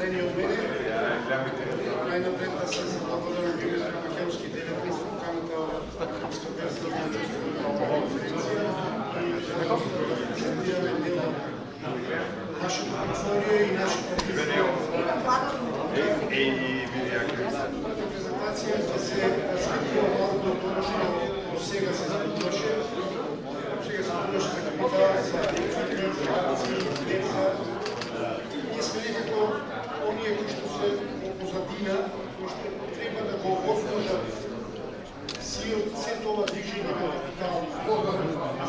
поздравление от мене. Най-напред да се благодаря на Македонски телеком за поканата на Македонска версия за участие в тази конференция и да чуем дела нашата история и нашата визия. Презентацията се разкрива малко до това, що до сега се случваше. Сега се случваше за капитал, за фитнес, за акции, деца. Ние сме некако оние кои што се позадина, кои што треба да го возможат се това движење на капитал,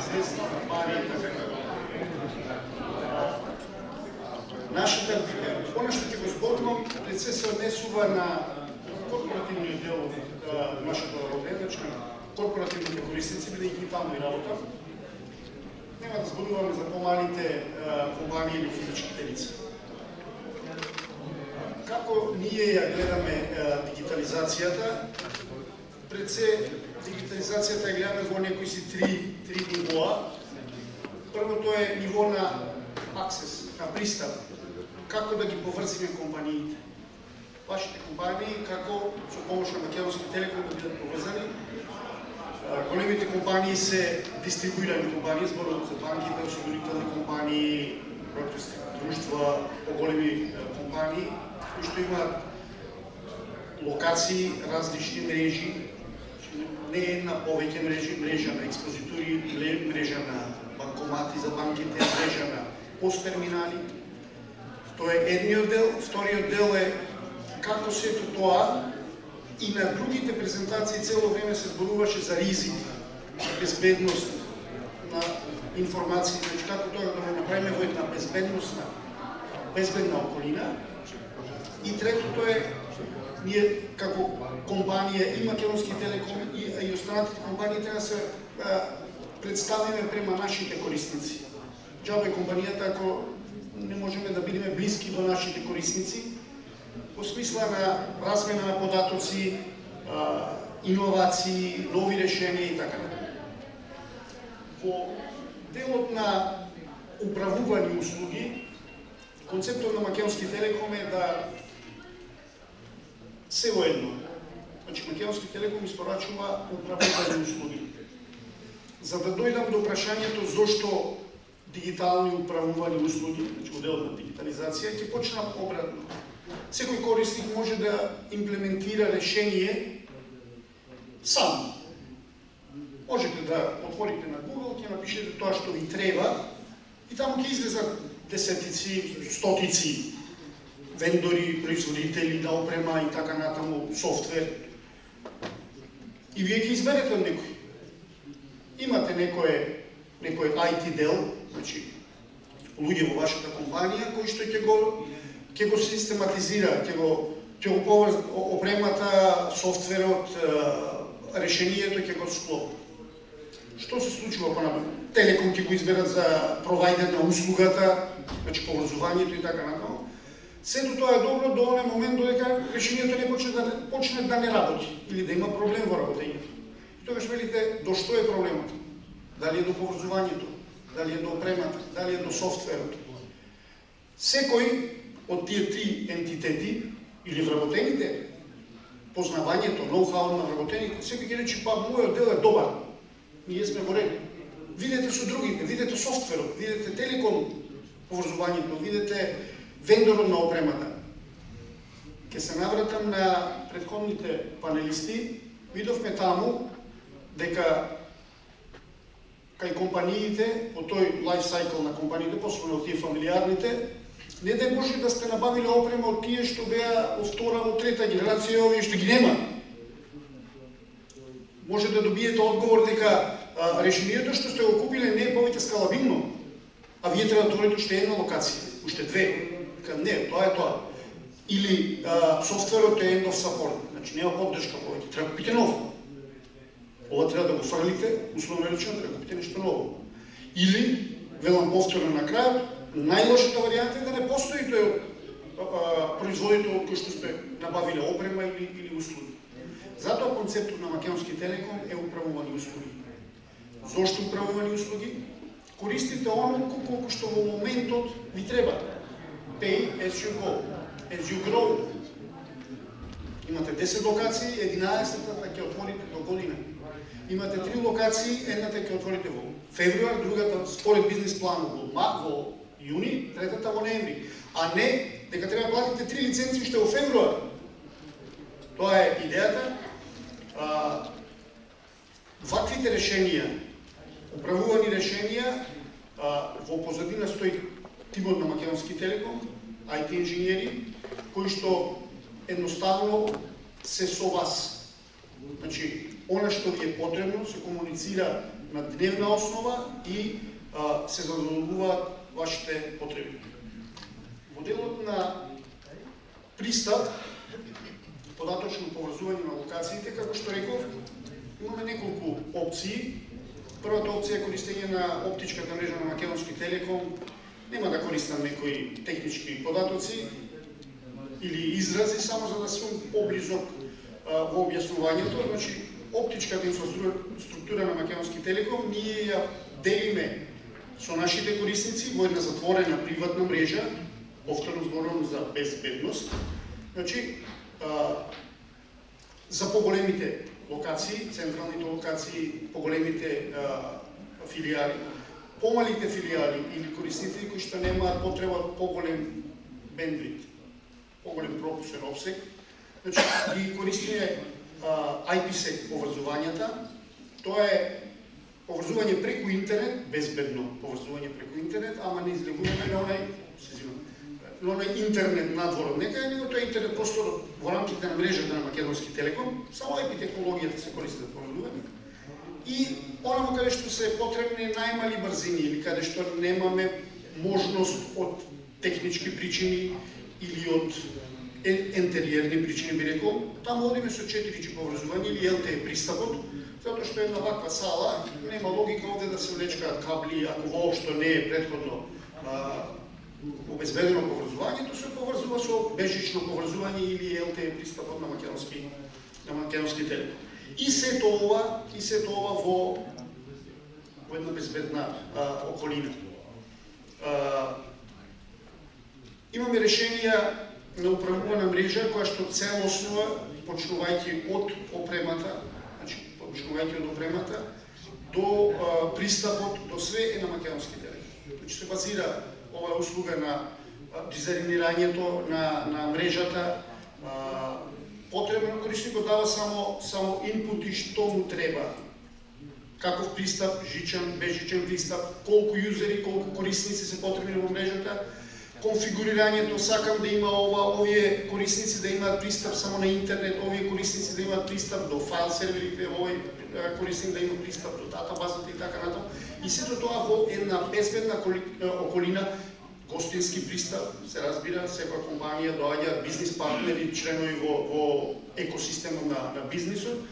средства, пари и така. Нашата, оно што ќе го зборувам, пред се однесува на корпоративниот дел од нашата родина, значи корпоративните корисници, бидејќи и таму и работа. Нема да зборуваме за помалите компании или физичките лица. Како ние ја гледаме дигитализацијата, пред се дигитализацијата ја гледаме во некои си три нивоа. Првото е ниво на аксес, на пристап. Како да ги поврзиме компаниите. Вашите компании, како со помош на Македонски телеком да бидат поврзани. Големите компании се дистрибуирани компании, зборувам за банките, осигурителни компании, брокерски друштва, по-големи компании, кои што имаат локации, различни мрежи, не една повеќе мрежи, мрежа на експозитури, мрежа на банкомати за банките, мрежа на посттерминали. Тоа е едниот дел. Вториот дел е како сето тоа и на другите презентации цело време се зборуваше за ризик, безбедност на информации, значи како тоа да го направиме во една безбедна околина. И третото е, ние како компанија и Македонски телеком и останатите компании треба да се представиме према нашите корисници. Џабе компанијата ако не можеме да бидеме блиски до нашите корисници, во смисла на размена на податоци, иновации, нови решенија и така. Во делот на управувани услуги, концептот на Македонски телеком е да се воедно. Значи Македонски телеком испорачува управувани услуги. За да дојдам до прашањето зошто дигитални управувани услуги, значи моделот на дигитализација, ќе почнам обратно. Секој корисник може да имплементира решение сам. Можете да отворите на Google, ќе напишете тоа што ви треба и таму ќе излезат десетици, стотици вендори, производители на опрема и така натаму, софтвер. И вие ќе изберете од некој. Имате некој IT дел, значи луѓе во вашата компанија кои што ќе го систематизира, ќе го поврз опремата, софтверот, решението ќе го склопи. Што се случува понапред? Телеком ќе го изберат за провајдер на услугата, значи поврзувањето и така натаму. Сето тоа е добро до оној момент додека решението не почне да не работи или да има проблем во работењето. И тогаш велите до што е проблемот? Дали е до поврзувањето, дали е до опремата, дали е до софтверот. Секој од тие три ентитети или вработените, познавањето, ноу-хау на вработените, секој ќе рече па мојот дел е добар. Ние сме во ред. Видете со другите, видете софтверот, видете телеком поврзувањето, видете вендорот на опремата. Ке се навратам на претходните панелисти, видовме таму дека кај компаниите, по тој лайф сайкл на компаниите, посебно од тие фамилиарните, не да може да сте набавиле опрема од тие што беа од втора, од трета генерација, овие што ги нема. Може да добиете одговор дека решението што сте го купиле не е повеќе скалабилно, а вие треба да отворите уште една локација, уште две. Не, тоа е тоа. Или софтверот е end of support, значи нема поддршка повеќе, треба да купите ново. Ова треба да го фрлите, условно речено, треба да купите нешто ново. Или, велам повторно на крајот, најлошата варијанта е да не постои тој производител кој што сте набавиле опрема или услуги. Затоа концептот на Македонски телеком е управувани услуги. Зошто управувани услуги? Користите оној колку што во моментот ви треба. Pay as you go. as you grow. Имате 10 локации, 11-та ќе отворите до година. Имате 3 локации, едната ќе отворите во февруар, другата според бизнес план во јуни, третата во ноември. А не дека треба да платите 3 лиценци уште во февруар. Тоа е идејата. Ваквите решенија, управувани решенија, во позадина стои тимот на Македонски Телеком, IT инженери, кои што едноставно се со вас. Значи, она што ви е потребно се комуницира на дневна основа и се задоволуваат вашите потреби. Моделот на пристап, податочно поврзување на локациите, како што реков, имаме неколку опции. Првата опција е користење на оптичката мрежа на Македонски Телеком. Нема да користам некои технички податоци или изрази, само за да сум поблизок во објаснувањето. Значи, оптичката инфраструктура на Македонски Телеком ние ја делиме со нашите корисници во една затворена приватна мрежа, повторно зборувам за безбедност. Значи, за поголемите локации, централните локации, поголемите филиали, помалите филиали или корисници кои што немаат потреба од поголем бендвит, поголем пропусен обсег, значи ги користиме IPsec поврзувањата. Тоа е поврзување преку интернет, безбедно поврзување преку интернет, ама не излегуваме на онај интернет надвор од некаде, него тоа е интернет простор во рамките на мрежата на Македонски Телеком, само IP технологијата се користи за поврзување. И онаму каде што се потребни најмали брзини или каде што немаме можност од технички причини или од интериерни причини, би рекол, таму одиме со 4G поврзување или LTE пристапот, затоа што една ваква сала нема логика овде да се влечкаат кабли, ако воопшто не е претходно обезбедено поврзувањето, се поврзува со бежично поврзување или LTE пристапот на Македонски Телеком. И се тоа во една безбедна околина. Имаме решенија на управувана мрежа која што целосно, почнувајќи од опремата, до пристапот до све е на Македонски Телеком. Значи се базира оваа услуга на дизајнирањето на мрежата. Потребно корисникот дава само инпути што му треба. Каков пристап, жичен, безжичен пристап, колку юзери, колку корисници се потребни во мрежата, конфигурирањето, сакам да има овие корисници да имаат пристап само на интернет, овие корисници да имаат пристап до файл серверите, овој корисник да има пристап до датабазата и така натаму. И сето тоа во една безбедна околина, гостински пристап, се разбира, секоја компанија доаѓа бизнис партнери, членови во екосистемот на бизнисот,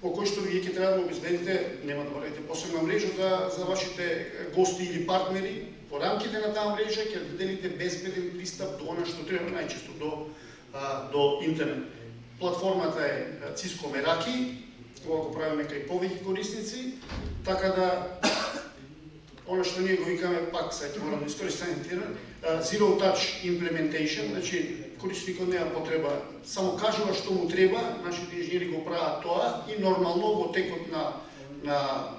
по кој што вие ќе треба да обезбедите, нема да барате посебна мрежа за вашите гости или партнери. Во рамките на таа мрежа ќе делите безбеден пристап до она што треба, најчесто до интернет. Платформата е Cisco Meraki, кога го правиме кај повеќе корисници, така да она што ние го викаме, пак сега ќе морам да искористам термин, Zero Touch Implementation, значи корисникот нема потреба, само кажува што му треба, нашите инженери го прават тоа и нормално во текот на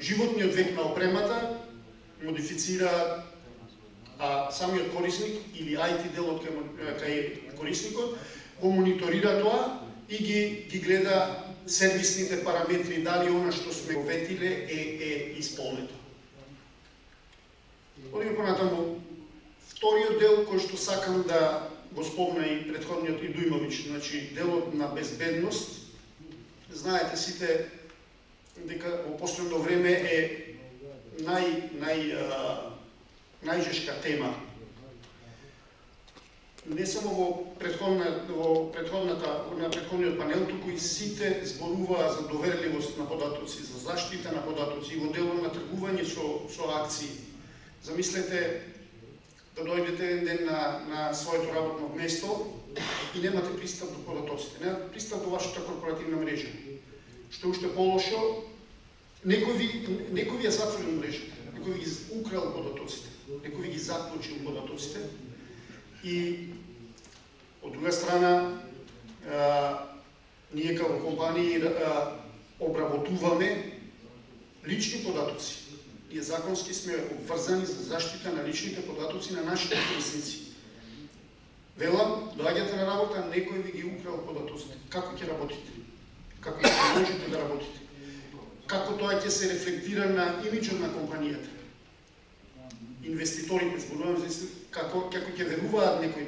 животниот век на опремата модифицира самиот корисник или IT делот кај корисникот, го мониторира тоа и ги гледа сервисните параметри, дали она што сме го ветиле е исполнето. Одиме понатаму, вториот дел кој што сакам да го спомна и претходниот и Дујмович, значи делот на безбедност. Знаете сите дека во последно време е најжешка тема. Не само во претходниот панел, туку и сите зборуваа за доверливост на податоци, за заштита на податоци и во делот на тргување со акции. Замислете да дојдете еден ден на своето работно место и немате пристап до податоците, немате пристап до вашата корпоративна мрежа. Што уште полошо, некој ви ја затворил мрежата, некој ви ги украл податоците, некој ви ги заклучил податоците и друга страна, ние како компании обработуваме лични податоци. Ние законски сме обврзани за заштита на личните податоци на нашите корисници. Велам, доаѓате на работа, некој ви ги украл податоците. Како ќе работите? Како ќе можете да работите? Како тоа ќе се рефлектира на имиджот на компанијата? Инвеститорите, зборувам за како ќе веруваат некои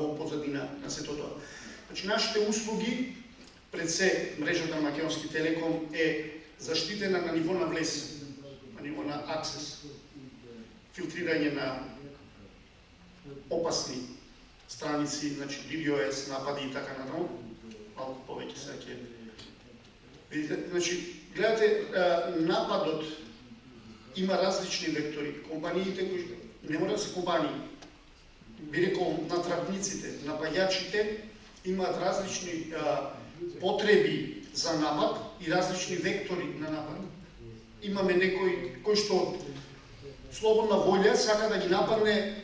во позадина на сето тоа. Значи, нашите услуги, пред се мрежата на Македонски Телеком е заштитена на ниво на влез, на ниво на аксес, филтрирање на опасни страници, значи DDoS, напади и така натаму, малку повеќе сега ќе видите. Значи, гледате, нападот има различни вектори. Компаниите кои не мора да се компании, би рекол, натрапниците, напаѓачите имаат различни потреби за напад и различни вектори на напад. Имаме некој кој што слободна волја сака да ги нападне,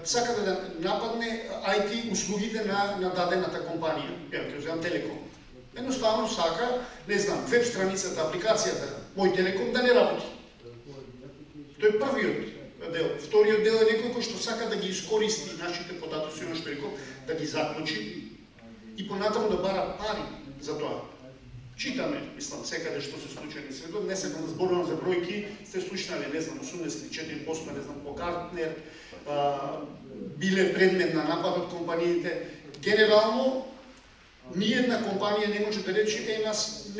сака да нападне IT услугите на дадената компанија, ќе земам Телеком. Едноставно сака, не знам, веб страницата, апликацијата Мој Телеком да не работи. Тој е првиот дел. Вториот дел е некој кој што сака да ги искористи нашите податоци, оно што реков, да ги заклучи и понатаму да бара пари за тоа. Читаме, мислам, секаде што се случува на светот, не сакам да зборувам за бројки, сте слушнали, не знам, 84%, не знам, по Гартнер, биле предмет на напад од компаниите. Генерално, ниједна компанија не може да рече, нас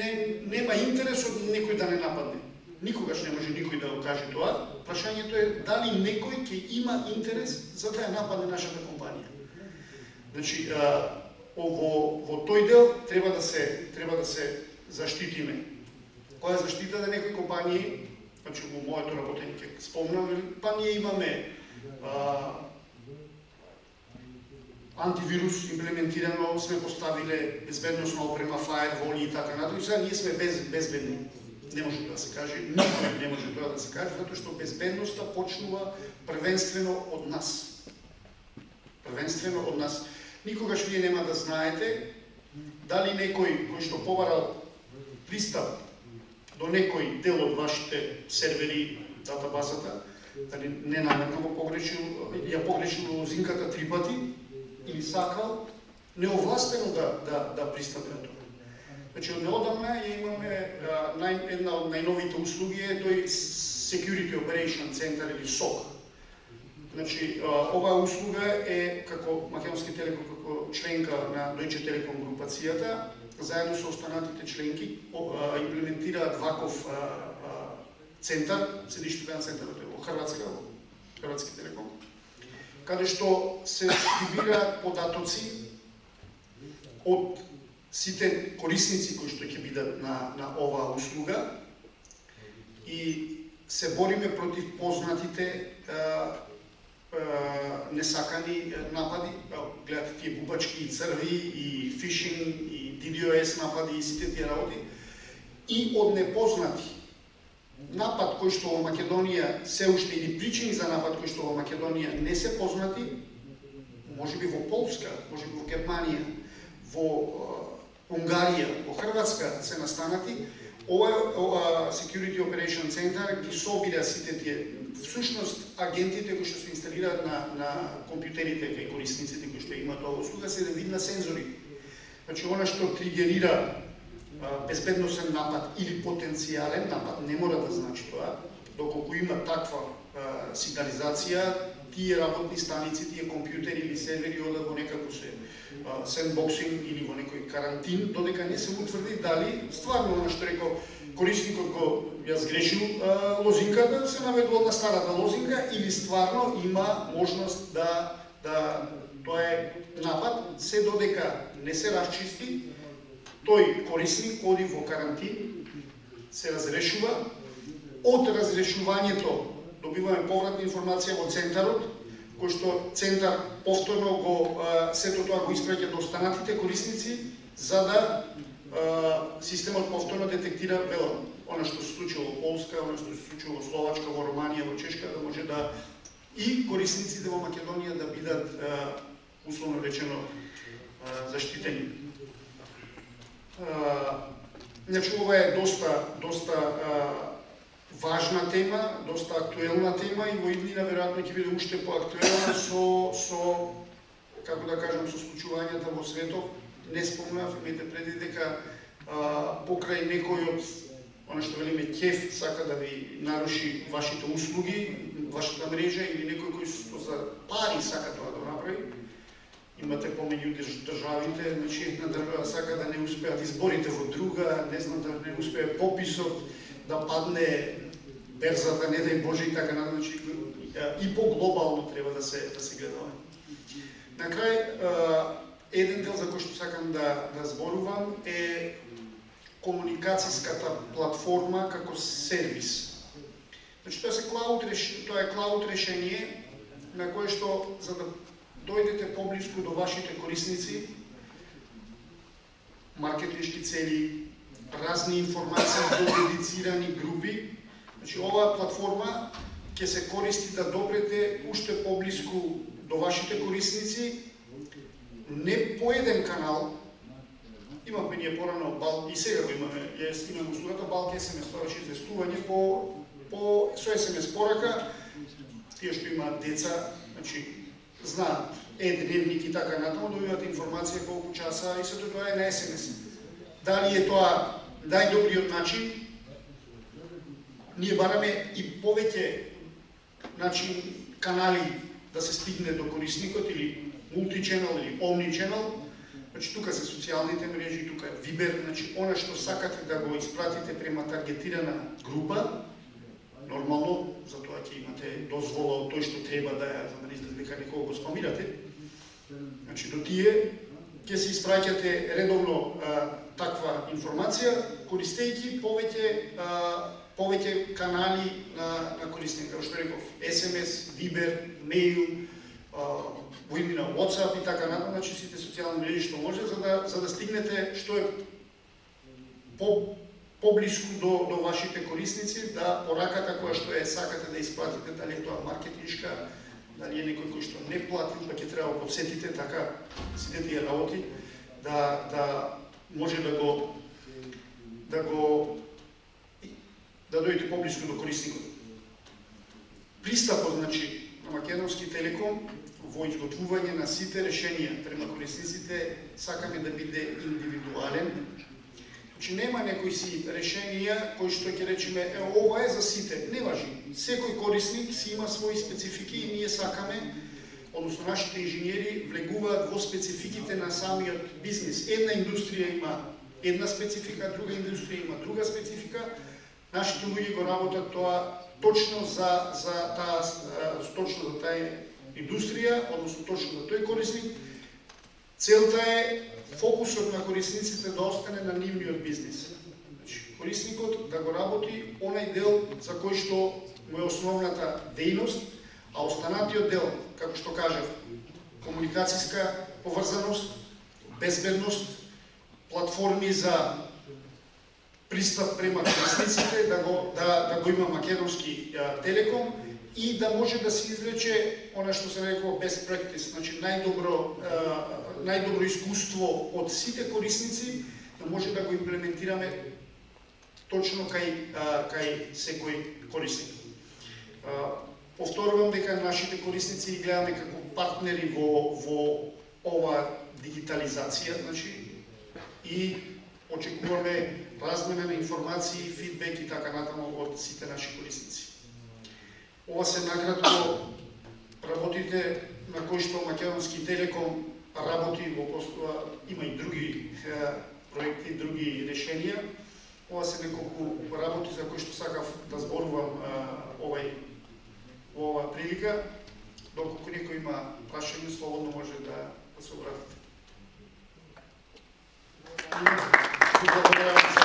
нема интерес од некој да не нападне. Никогаш не може никој да го каже тоа. Прашањето е дали некој ќе има интерес за да ја нападне нашата компанија. Значи, во тој дел треба да се заштитиме. Која е заштита да некои компании, значи во моето работење ќе спомнам, па ние имаме антивирус имплементирано, сме поставиле безбедносна опрема, фаерволи и така натаму. Сега ние сме безбедни. Не може да се каже, никој не може тоа да се каже, затоа што безбедноста почнува првенствено од нас. Првенствено од нас. Никогаш вие нема да знаете дали некој кој што побарал пристап до некој дел од вашите сервери, датабазата, дали ненамерно го погрешил, ја погрешил лозинката 3 пати или сакал неовластено да пристапи на тоа. Значи, од неодамна имаме една од најновите услуги е тој Security Operation Center или SOC. Значи, оваа услуга е како Македонски Телеком, како членка на Deutsche Telekom групацијата, заедно со останатите членки имплементираат ваков центар, седиштето на центарот е во Хрватска, Хрватски Телеком, каде што се прибираат податоци од сите корисници кои што ќе бидат на оваа услуга и се бориме против познатите несакани напади. Гледате тие бубачки и црви и фишинг и DDoS напади и сите тие работи. И од непознати напад кој што во Македонија се уште или причини за напад кој што во Македонија не се познати, можеби во Полска, можеби во Германија, во Унгарија, во Хрватска се настанати, ова Security Operation Center ги собира сите тие, всушност агентите кои што се инсталираат на компјутерите кај корисниците кои што имаат оваа услуга се вид на сензори. Значи, она што тригерира безбедносен напад или потенцијален напад, не мора да значи тоа, доколку има таква сигнализација, тие работни станици, тие компјутери или сервери одат во некако се сендбоксинг или во некој карантин, додека не се утврди дали стварно она што рекол корисникот го ја сгрешил лозинката, се наведува на старата лозинка или стварно има можност да тоа е напад, се додека не се расчисти, тој корисник оди во карантин, се разрешува. Од разрешувањето добиваме повратна информација во центарот, кој што центар повторно сето тоа го испраќа до останатите корисници, за да системот повторно детектира она што се случило во Полска, она што се случило во Словачка, во Романија, во Чешка, да може да и корисниците во Македонија да бидат условно речено заштитени. Значи, ова е доста важна тема, доста актуелна тема и во иднина веројатно ќе биде уште поактуелна со како да кажам, со случувањата во светот. Не спомнав, имате преди дека покрај некој од она што велиме ќеф сака да ви наруши вашите услуги, вашата мрежа или некој кој за пари сака тоа да направи. Имате помеѓу државите, значи една држава сака да не успеат изборите во друга, не знам да не успее пописот, да падне берзата, не дај Боже и така натаму, значи и по-глобално треба да се гледаме. На крај, еден дел за кој што сакам да зборувам е комуникацијската платформа како сервис. Значи тоа е клауд решение на кое што за да дојдете поблиску до вашите корисници, маркетиншки цели, разни информации до дедицирани групи. Значи, оваа платформа ќе се користи да допрете уште поблиску до вашите корисници, не по еден канал. Имаме ние порано, и сега го имаме, имаме услугата Балк SMS, тоа беше известување со SMS порака, тие што имаат деца, значи, знаат дневник и така натаму, добиваат информација колку часа и сето тоа е на SMS. Дали е тоа најдобриот начин? Ние бараме и повеќе канали да се стигне до корисникот, или мултиченал или омниченал. Значи, тука се социјалните мрежи, тука е Viber, значи, она што сакате да го испратите према таргетирана група, нормално, затоа ќе имате дозвола од тој што треба да ја, за да не изгледа дека некого го спамирате. Значи, до тие ќе се испраќате редовно таква информација, користејќи повеќе канали на корисник, како што реков, SMS, Viber, mail, во иднина WhatsApp и така натаму, значи сите социјални мрежи што може, за да стигнете што е поблиску до вашите корисници, да пораката која што сакате да испратите, дали е тоа маркетиншка, дали е некој кој што не платил, па ќе треба подсетите, така сите тие работи, да може да дојдете поблиску до корисникот. Пристапот, значи, на Македонски Телеком во изготвување на сите решенија према корисниците сакаме да биде индивидуален. Значи, нема некои си решенија кои што ќе речеме, ова е за сите. Не важи. Секој корисник си има своји специфики и ние сакаме, односно нашите инженери влегуваат во спецификите на самиот бизнес. Една индустрија има една специфика, друга индустрија има друга специфика. Нашите луѓе го работат тоа точно за таа индустрија, односно точно за тој корисник. Целта е фокусот на корисниците да остане на нивниот бизнес. Значи, корисникот да го работи онај дел за кој што му е основната дејност, а останатиот дел, како што кажав, комуникацијска поврзаност, безбедност, платформи за пристап према корисниците, да го има Македонски Телеком и да може да се извлече она што се нарекува best practice, значи најдобро искуство од сите корисници, да може да го имплементираме точно кај секој корисник. Повторувам дека нашите корисници ги гледаме како партнери во ова дигитализација, значи, и очекуваме размена на информации, фидбек и така натаму од сите наши корисници. Ова се накратко работите на кои што Македонски Телеком работи во постава, има и други проекти, други решенија. Ова се неколку работи за кои што сакав да зборувам ова прилика. Доколку некој има прашање, слободно може да се обратите. Благодарам за